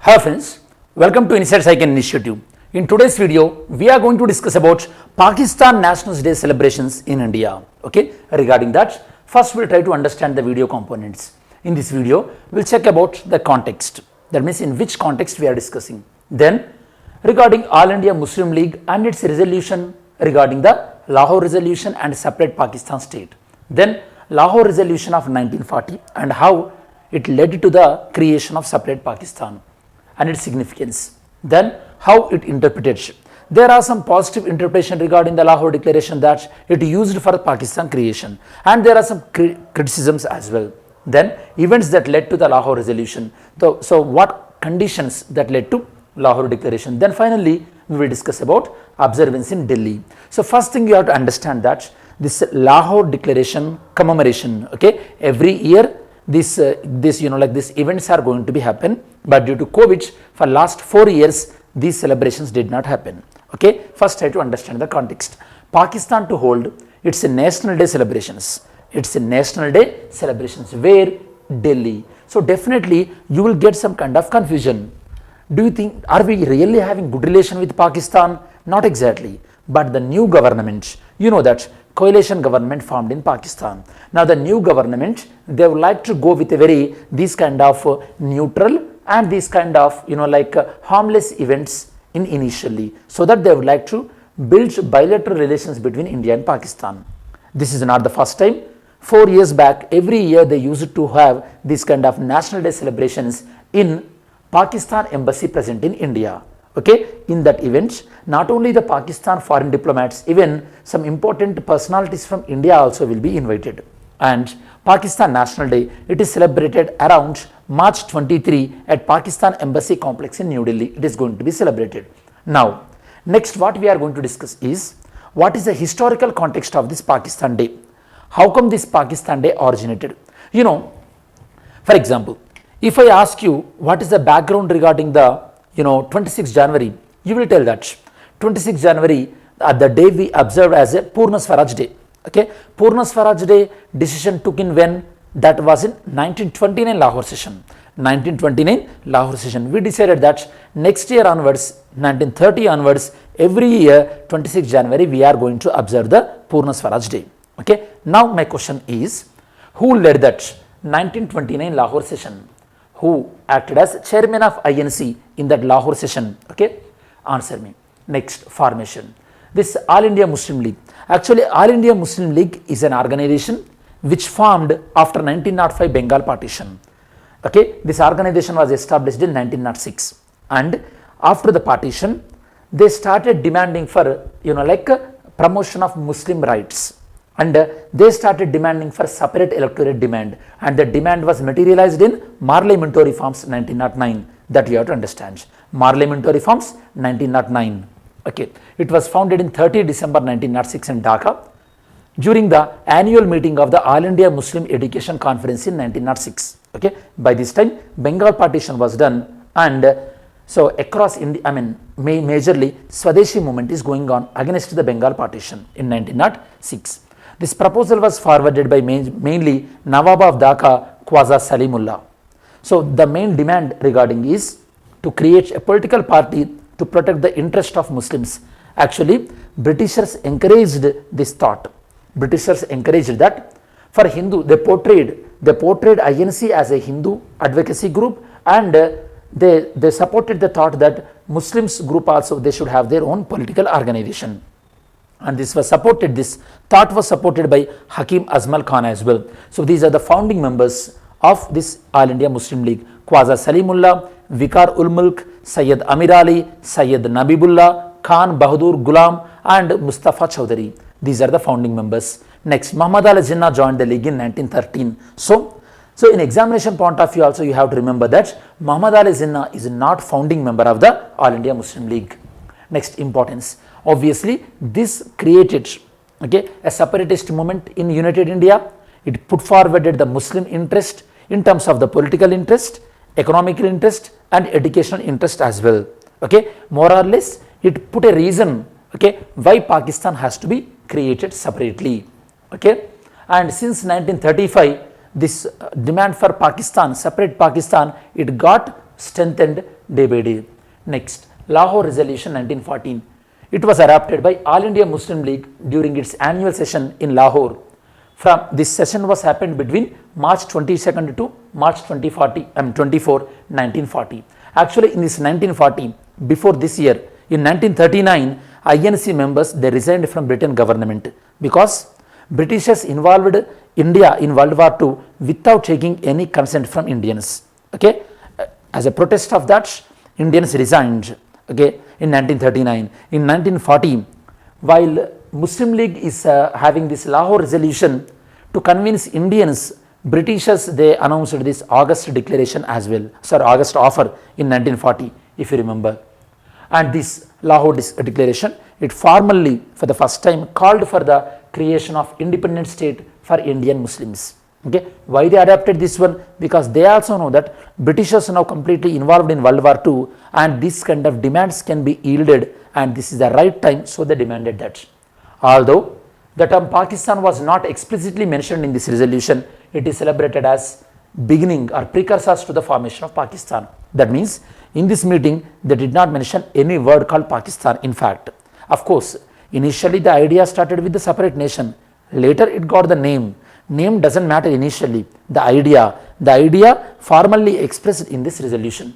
Hi friends, welcome to Inside Cycle Initiative. In today's video, we are going to discuss about Pakistan National Day celebrations in India. Okay, regarding that, first we'll try to understand the video components. In this video, we'll check about the context. That means in which context we are discussing. Then, regarding All India Muslim League and its resolution regarding the Lahore resolution and separate Pakistan state. Then, Lahore resolution of 1940 and how it led to the creation of separate Pakistan and its significance. Then how it interpreted. There are some positive interpretation regarding the Lahore declaration that it used for Pakistan creation, and there are some criticisms as well. Then events that led to the Lahore resolution. So what conditions that led to Lahore declaration. Then finally we will discuss about observance in Delhi. So first thing you have to understand that this Lahore declaration commemoration, okay, every year this events are going to be happen, but due to COVID for last 4 years these celebrations did not happen. Okay, first try to understand the context. Pakistan to hold its National Day celebrations. It's a National Day celebrations where Delhi. So definitely you will get some kind of confusion. Do you think, are we really having good relation with Pakistan? Not exactly, but the new government, you know that coalition government formed in Pakistan. Now the new government, they would like to go with a very this kind of neutral and this kind of harmless events in initially, so that they would like to build bilateral relations between India and Pakistan. This is not the first time. 4 years back, every year they used to have this kind of National Day celebrations in Pakistan embassy present in India. Okay, in that event, not only the Pakistan foreign diplomats, even some important personalities from India also will be invited. And Pakistan National Day, it is celebrated around March 23 at Pakistan Embassy Complex in New Delhi. It is going to be celebrated. Now, next what we are going to discuss is what is the historical context of this Pakistan Day? How come this Pakistan Day originated? You know, for example, if I ask you what is the background regarding the 26 January, you will tell that 26 January, the day we observed as a Purna Swaraj Day. Okay, Purna Swaraj Day decision took in when? That was in 1929 Lahore session. 1929 Lahore session. We decided that next year onwards, 1930 onwards, every year 26 January we are going to observe the Purna Swaraj Day. Okay, now my question is, who led that 1929 Lahore session? Who acted as chairman of INC in that Lahore session? Okay, answer me. Next, formation. This All India Muslim League. Actually, All India Muslim League is an organization which formed after 1905 Bengal partition. Okay, this organization was established in 1906, and after the partition, they started demanding for promotion of Muslim rights. And they started demanding for separate electorate demand, and the demand was materialized in Marley-Minto reforms 1909. That you have to understand. Marley-Minto reforms 1909. Okay, it was founded in 30 December 1906 in Dhaka during the annual meeting of the All India Muslim Education Conference in 1906. Okay, by this time Bengal partition was done, and so across India, majorly Swadeshi movement is going on against the Bengal partition in 1906. This proposal was forwarded by mainly Nawab of Dhaka, Khwaja Salimullah. So the main demand regarding is to create a political party to protect the interest of Muslims. Actually, Britishers encouraged this thought. Britishers encouraged that for Hindu, they portrayed INC as a Hindu advocacy group, and they supported the thought that Muslims group also, they should have their own political organization. And this thought was supported by Hakim Azmal Khan as well. So these are the founding members of this All India Muslim League: Khwaja Salimullah, Vikar ul Mulk, Sayyid Amir Ali, Sayyid Nabibullah, Khan Bahadur Ghulam, and Mustafa Chowdhury. These are the founding members. Next, Muhammad Ali Jinnah joined the league in 1913. So in examination point of view also, you have to remember that Muhammad Ali Jinnah is not founding member of the All India Muslim League. Next, importance. Obviously, this created a separatist movement in United India. It put forwarded the Muslim interest in terms of the political interest, economical interest, and educational interest as well. Okay, more or less, it put a reason why Pakistan has to be created separately. Okay, and since 1935, this demand for Pakistan, separate Pakistan, it got strengthened day by day. Next, Lahore Resolution 1914. It was adopted by All India Muslim League during its annual session in Lahore. From this session was happened between March 22nd to March 24, 1940. Actually, in this 1940, before this year, in 1939, INC members they resigned from Britain government because Britishers involved India in World War II without taking any consent from Indians. Okay, as a protest of that, Indians resigned. Okay, in 1939. In 1940, while Muslim League is having this Lahore resolution to convince Indians, Britishers they announced this August declaration as well. Sorry, August offer in 1940, if you remember. And this Lahore declaration, it formally for the first time called for the creation of independent state for Indian Muslims. Okay, why they adopted this one? Because they also know that Britishers are now completely involved in World War II and this kind of demands can be yielded and this is the right time, so they demanded that. Although the term Pakistan was not explicitly mentioned in this resolution, it is celebrated as beginning or precursors to the formation of Pakistan. That means in this meeting they did not mention any word called Pakistan. In fact, of course, initially the idea started with the separate nation, later it got the name. Name doesn't matter initially, the idea formally expressed in this resolution.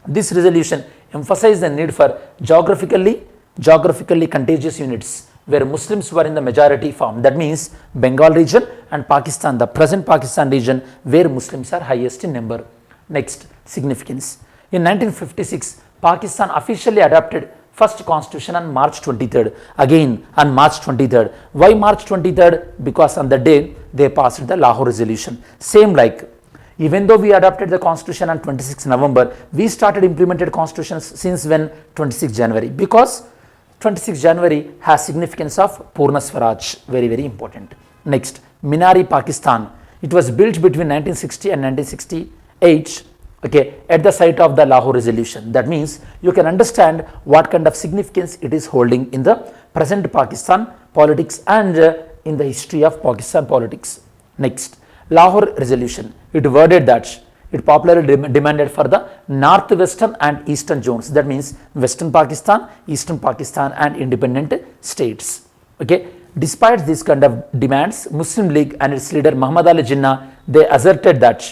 This resolution emphasized the need for geographically contiguous units where Muslims were in the majority form. That means Bengal region and Pakistan, the present Pakistan region where Muslims are highest in number. Next, significance. In 1956, Pakistan officially adopted first constitution on March 23rd. Again on March 23rd. Why March 23rd? Because on the day they passed the Lahore resolution. Same like, even though we adopted the constitution on 26 November, we started implemented constitutions since when? 26 January. Because 26 January has significance of Purna Swaraj, very important. Next, Minari Pakistan. It was built between 1960 and 1968. Okay, at the site of the Lahore resolution. That means you can understand what kind of significance it is holding in the present Pakistan politics and in the history of Pakistan politics. Next, Lahore resolution. It worded that it popularly demanded for the northwestern and eastern zones. That means Western Pakistan, Eastern Pakistan and independent states. Okay, despite these kind of demands, Muslim League and its leader Muhammad Ali Jinnah, they asserted that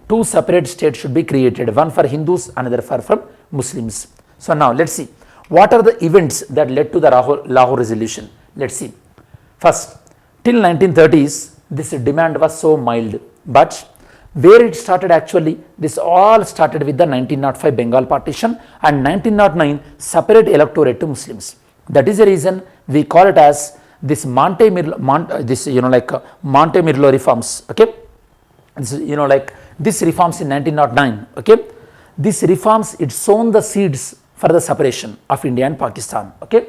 two separate states should be created, one for Hindus, another for Muslims. So now let's see what are the events that led to the Lahore resolution. Let's see. First, till 1930s, this demand was so mild, but where it started actually, this all started with the 1905 Bengal partition and 1909 separate electorate to Muslims. That is the reason we call it as this Monte Mirlo reforms. Okay, this, this reforms in 1909. Okay, these reforms it sown the seeds for the separation of India and Pakistan. Okay,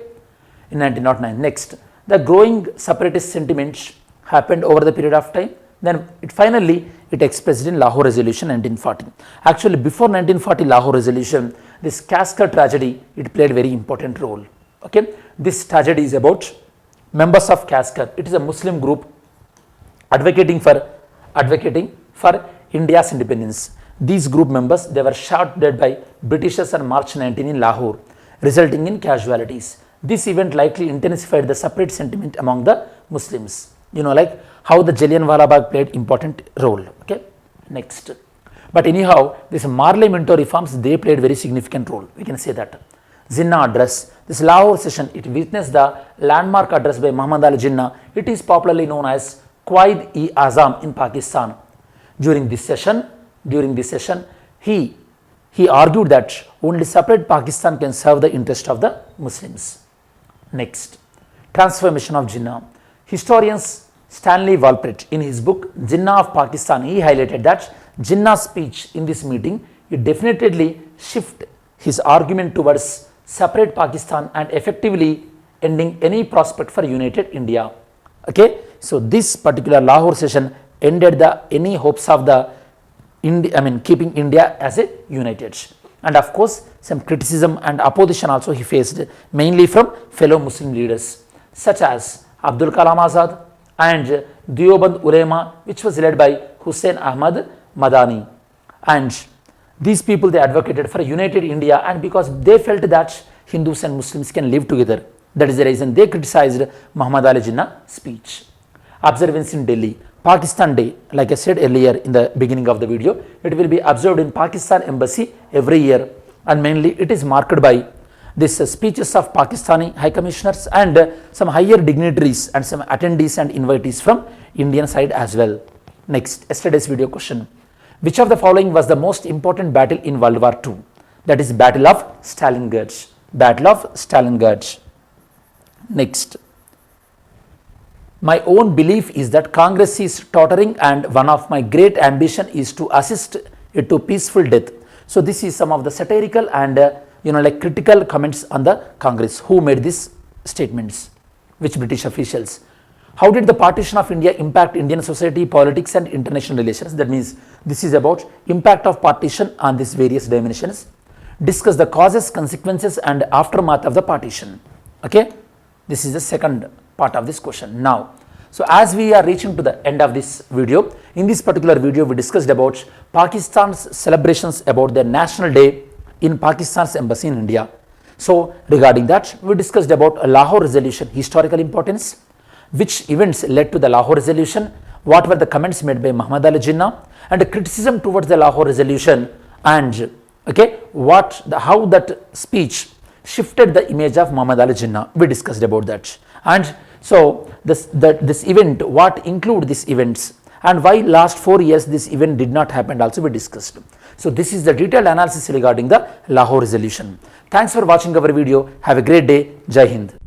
in 1909. Next, the growing separatist sentiments happened over the period of time. Then it finally expressed in Lahore resolution 1940. Actually, before 1940 Lahore resolution, this Kaskar tragedy it played very important role. Okay, this tragedy is about members of Kaskar. It is a Muslim group advocating for India's independence. These group members they were shot dead by Britishers on March 19 in Lahore, resulting in casualties. This event likely intensified the separate sentiment among the Muslims. Like how the Jallianwala Bagh played important role. Okay, next. But anyhow, this Marley-Minto reforms they played very significant role. We can say that. Jinnah address. This Lahore session it witnessed the landmark address by Muhammad Ali Jinnah. It is popularly known as Quaid-e-Azam in Pakistan. During this session, he argued that only separate Pakistan can serve the interest of the Muslims. Next, transformation of Jinnah. Historians Stanley Walpert in his book Jinnah of Pakistan, he highlighted that Jinnah's speech in this meeting it definitely shift his argument towards separate Pakistan and effectively ending any prospect for united India. Okay, so this particular Lahore session ended any hopes of the keeping India as a united. And of course, some criticism and opposition also he faced, mainly from fellow Muslim leaders such as Abdul Kalam Azad and Deoband Ulema, which was led by Hussain Ahmad Madani. And These people, they advocated for a united India, and because they felt that Hindus and Muslims can live together, that is the reason they criticized Muhammad Ali Jinnah speech. Observance in Delhi. Pakistan Day, like I said earlier in the beginning of the video, it will be observed in Pakistan Embassy every year, and mainly it is marked by these speeches of Pakistani High Commissioners and some higher dignitaries and some attendees and invitees from Indian side as well. Next, yesterday's video question. Which of the following was the most important battle in World War II? That is Battle of Stalingrad. Battle of Stalingrad. Next. My own belief is that Congress is tottering, and one of my great ambition is to assist it to peaceful death. So this is some of the satirical and like critical comments on the Congress. Who made these statements? Which British officials? How did the partition of India impact Indian society, politics and international relations? That means this is about impact of partition on these various dimensions. Discuss the causes, consequences and aftermath of the partition. Okay, this is the second part of this question. Now, so as we are reaching to the end of this video, in this particular video we discussed about Pakistan's celebrations about their national day in Pakistan's embassy in India. So regarding that, we discussed about a Lahore resolution, historical importance, which events led to the Lahore resolution, what were the comments made by Muhammad Ali Jinnah, and the criticism towards the Lahore resolution, and okay, how that speech shifted the image of Muhammad Ali Jinnah. We discussed about that. And so this event, what include these events, and why last 4 years this event did not happen also we discussed. So this is the detailed analysis regarding the Lahore resolution. Thanks for watching our video. Have a great day. Jai Hind.